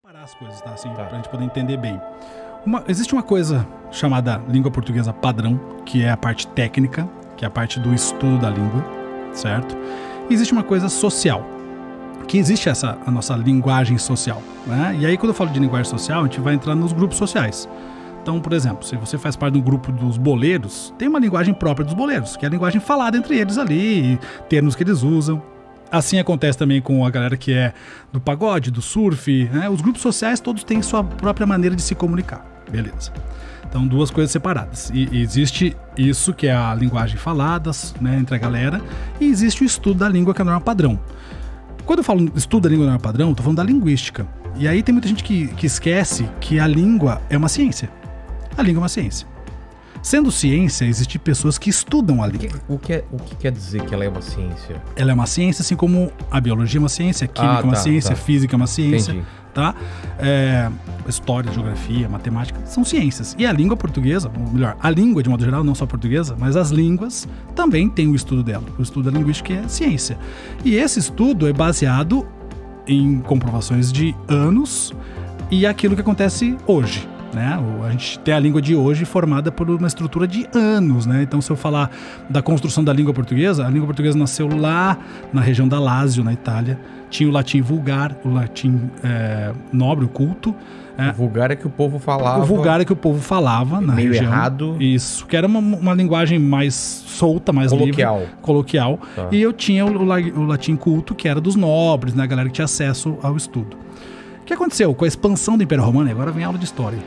Parar as coisas, tá? Assim, pra gente poder entender bem. Existe uma coisa chamada língua portuguesa padrão, que é a parte técnica, que é a parte do estudo da língua, certo? E existe uma coisa social, que existe a nossa linguagem social, né? E aí, quando eu falo de linguagem social, a gente vai entrar nos grupos sociais. Então, por exemplo, se você faz parte de um grupo dos boleiros, tem uma linguagem própria dos boleiros, que é a linguagem falada entre eles ali, termos que eles usam. Assim acontece também com a galera que é do pagode, do surf, né? Os grupos sociais todos têm sua própria maneira de se comunicar, beleza. Então, duas coisas separadas. E existe isso que é a linguagem falada, né, entre a galera, e existe o estudo da língua, que é a norma padrão. Quando eu falo estudo da língua norma padrão, eu tô falando da linguística. E aí tem muita gente que esquece que a língua é uma ciência. A língua é uma ciência. Sendo ciência, existem pessoas que estudam a língua. O que quer dizer que ela é uma ciência? Ela é uma ciência, assim como a biologia é uma ciência, a química é uma ciência, a física é uma ciência. Entendi. Tá? História, geografia, matemática, são ciências. E a língua portuguesa, ou melhor, a língua de modo geral, não só a portuguesa, mas as línguas também têm o estudo dela. O estudo da linguística é ciência. E esse estudo é baseado em comprovações de anos e aquilo que acontece hoje. Né? A gente tem a língua de hoje formada por uma estrutura de anos, né? Então, se eu falar da construção da língua portuguesa, a língua portuguesa nasceu lá na região da Lácio, na Itália. Tinha o latim vulgar, o latim nobre, o culto. O vulgar é que o povo falava. O vulgar é que o povo falava na meio região. Errado. Isso, que era uma linguagem mais solta, mais coloquial. Livre. Coloquial. Tá. E eu tinha o latim culto, que era dos nobres, né? A galera que tinha acesso ao estudo. O que aconteceu com a expansão do Império Romano? Agora vem a aula de história.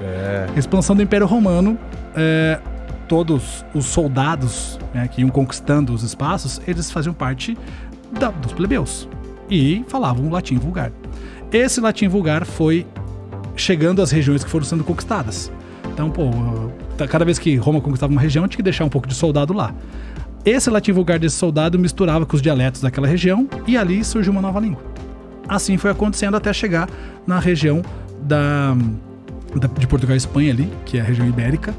A expansão do Império Romano, todos os soldados, né, que iam conquistando os espaços, eles faziam parte dos plebeus e falavam o latim vulgar. Esse latim vulgar foi chegando às regiões que foram sendo conquistadas. Então, cada vez que Roma conquistava uma região, tinha que deixar um pouco de soldado lá. Esse latim vulgar desse soldado misturava com os dialetos daquela região e ali surgiu uma nova língua. Assim foi acontecendo até chegar na região de Portugal e Espanha ali, que é a região ibérica,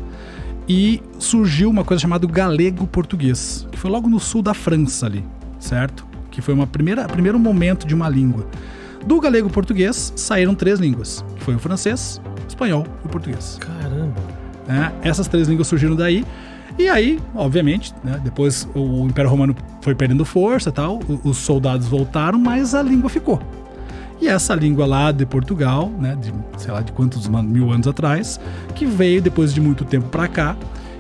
e surgiu uma coisa chamada galego-português, que foi logo no sul da França ali, certo? Que foi primeiro momento de uma língua. Do galego-português saíram 3 línguas, que foi o francês, o espanhol e o português. Caramba! Essas 3 línguas surgiram daí. E aí, obviamente, né, depois o Império Romano foi perdendo força e tal, os soldados voltaram, mas a língua ficou. E essa língua lá de Portugal, né, de sei lá de quantos mil anos atrás, que veio depois de muito tempo para cá,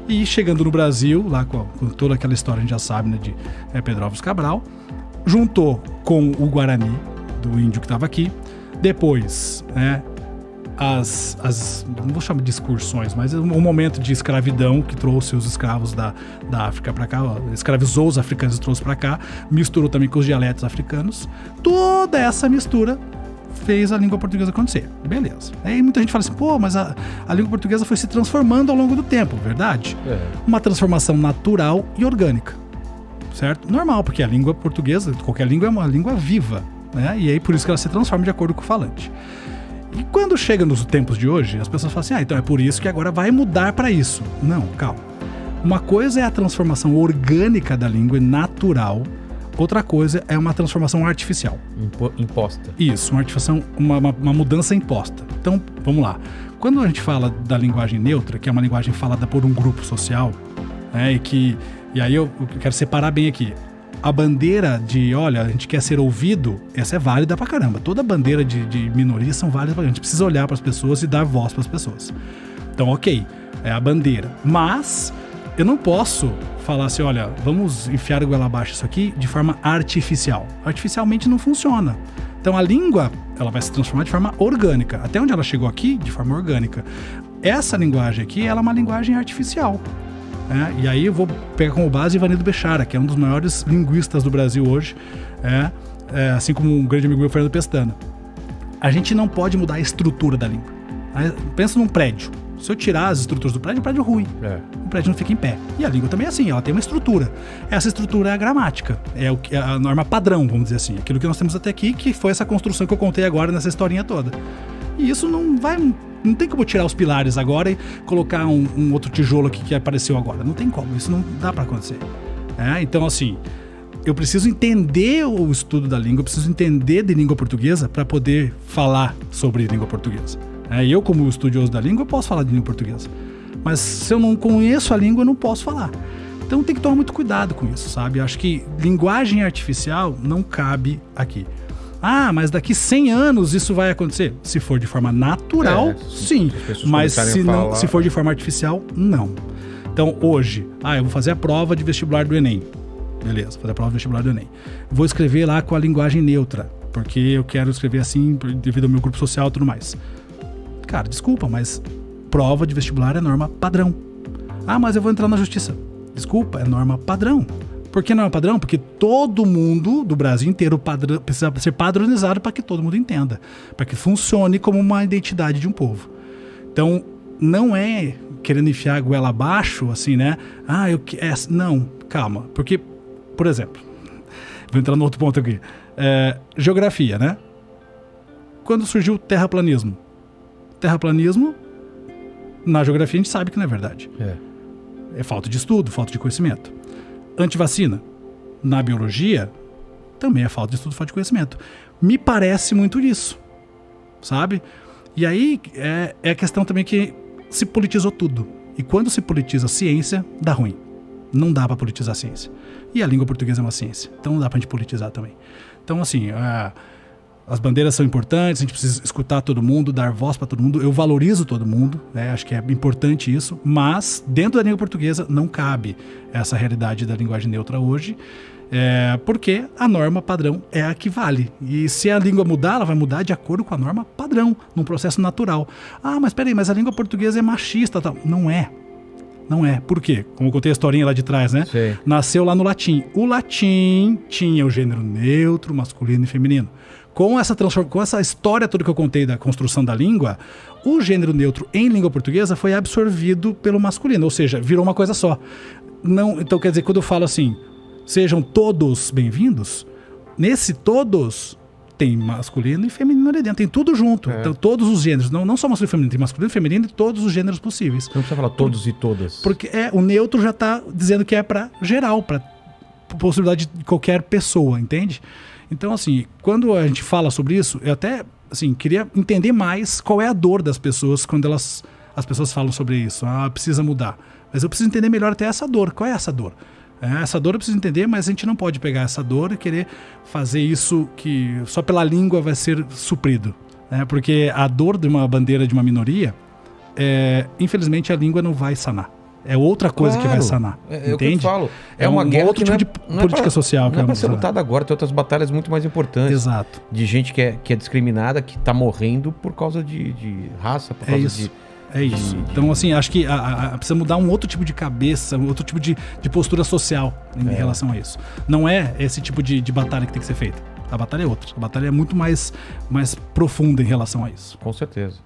e chegando no Brasil, lá com toda aquela história a gente já sabe, né, de Pedro Álvares Cabral, juntou com o Guarani, do índio que estava aqui, depois, né, não vou chamar de excursões, mas um momento de escravidão que trouxe os escravos da África para cá, escravizou os africanos e trouxe para cá, misturou também com os dialetos africanos. Toda essa mistura fez a língua portuguesa acontecer. Beleza. Aí muita gente fala assim, mas a língua portuguesa foi se transformando ao longo do tempo, verdade? Uma transformação natural e orgânica, certo? Normal, porque a língua portuguesa, qualquer língua é uma língua viva, né? E aí por isso que ela se transforma de acordo com o falante. E quando chega nos tempos de hoje, as pessoas falam assim, então é por isso que agora vai mudar para isso. Não, calma. Uma coisa é a transformação orgânica da língua, natural. Outra coisa é uma transformação artificial. Imposta. Isso, uma mudança imposta. Então, vamos lá. Quando a gente fala da linguagem neutra, que é uma linguagem falada por um grupo social, né, e aí eu quero separar bem aqui. A bandeira a gente quer ser ouvido, essa é válida pra caramba. Toda bandeira de minoria são válidas pra gente. A gente precisa olhar pras pessoas e dar voz pras pessoas. Então, ok, é a bandeira. Mas eu não posso falar assim, vamos enfiar a goela abaixo isso aqui de forma artificial. Artificialmente não funciona. Então a língua, ela vai se transformar de forma orgânica. Até onde ela chegou aqui, de forma orgânica. Essa linguagem aqui, ela é uma linguagem artificial. E aí eu vou pegar como base Ivanildo Bechara, que é um dos maiores linguistas do Brasil hoje, assim como um grande amigo meu, Fernando Pestana. A gente não pode mudar a estrutura da língua. Pensa num prédio. Se eu tirar as estruturas do prédio, o prédio é ruim. O prédio não fica em pé. E a língua também é assim, ela tem uma estrutura. Essa estrutura é a gramática, é a norma padrão, vamos dizer assim. Aquilo que nós temos até aqui, que foi essa construção que eu contei agora nessa historinha toda. E isso não tem como tirar os pilares agora e colocar um outro tijolo aqui que apareceu agora. Não tem como, isso não dá pra acontecer. Então, assim, eu preciso entender o estudo da língua, eu preciso entender de língua portuguesa para poder falar sobre língua portuguesa. Eu, como estudioso da língua, eu posso falar de língua portuguesa. Mas se eu não conheço a língua, eu não posso falar. Então tem que tomar muito cuidado com isso, sabe? Eu acho que linguagem artificial não cabe aqui. Mas daqui 100 anos isso vai acontecer? Se for de forma natural, sim. Mas se for de forma artificial, não. Então hoje, eu vou fazer a prova de vestibular do Enem. Beleza, fazer a prova de vestibular do Enem. Vou escrever lá com a linguagem neutra, porque eu quero escrever assim devido ao meu grupo social e tudo mais. Cara, desculpa, mas prova de vestibular é norma padrão. Mas eu vou entrar na justiça. Desculpa, é norma padrão. Por que não é padrão? Porque todo mundo do Brasil inteiro precisa ser padronizado para que todo mundo entenda. Para que funcione como uma identidade de um povo. Então, não é querendo enfiar a goela abaixo, assim, né? Não, calma. Porque, por exemplo, vou entrar no outro ponto aqui. Geografia, né? Quando surgiu o terraplanismo? Terraplanismo, na geografia a gente sabe que não é verdade. É falta de estudo, falta de conhecimento. Antivacina, na biologia, também é falta de estudo, falta de conhecimento. Me parece muito disso, sabe? E aí é a questão também que se politizou tudo. E quando se politiza a ciência, dá ruim. Não dá pra politizar a ciência. E a língua portuguesa é uma ciência, então não dá pra gente politizar também. Então, assim, as bandeiras são importantes, a gente precisa escutar todo mundo, dar voz para todo mundo. Eu valorizo todo mundo, acho que é importante isso, mas dentro da língua portuguesa não cabe essa realidade da linguagem neutra hoje, porque a norma padrão é a que vale. E se a língua mudar, ela vai mudar de acordo com a norma padrão, num processo natural. Mas peraí, mas a língua portuguesa é machista, tal. Não é. Não é. Por quê? Como eu contei a historinha lá de trás, né? Sim. Nasceu lá no latim. O latim tinha o gênero neutro, masculino e feminino. Com essa história toda que eu contei da construção da língua, o gênero neutro em língua portuguesa foi absorvido pelo masculino, ou seja, virou uma coisa só. Então, quer dizer, quando eu falo assim, sejam todos bem-vindos, nesse todos tem masculino e feminino ali dentro, tem tudo junto. Então, todos os gêneros, não só masculino e feminino, tem masculino e feminino e todos os gêneros possíveis. Não precisa falar todos e todas. Porque o neutro já está dizendo que é para geral, para possibilidade de qualquer pessoa, entende? Então, assim, quando a gente fala sobre isso, eu até, assim, queria entender mais qual é a dor das pessoas quando as pessoas falam sobre isso. Precisa mudar. Mas eu preciso entender melhor até essa dor. Qual é essa dor? Essa dor eu preciso entender, mas a gente não pode pegar essa dor e querer fazer isso que só pela língua vai ser suprido. Porque a dor de uma bandeira de uma minoria, infelizmente a língua não vai sanar. É outra coisa que vai sanar. Entende? É o que eu falo. É uma guerra outro tipo de política social. Não é para ser lutada agora, tem outras batalhas muito mais importantes. Exato. De gente que é discriminada, que está morrendo por causa de raça, por causa de... É isso. Então, assim, acho que precisa mudar um outro tipo de cabeça, um outro tipo de postura social em relação a isso. Não é esse tipo de batalha que tem que ser feita. A batalha é outra. A batalha é muito mais profunda em relação a isso. Com certeza.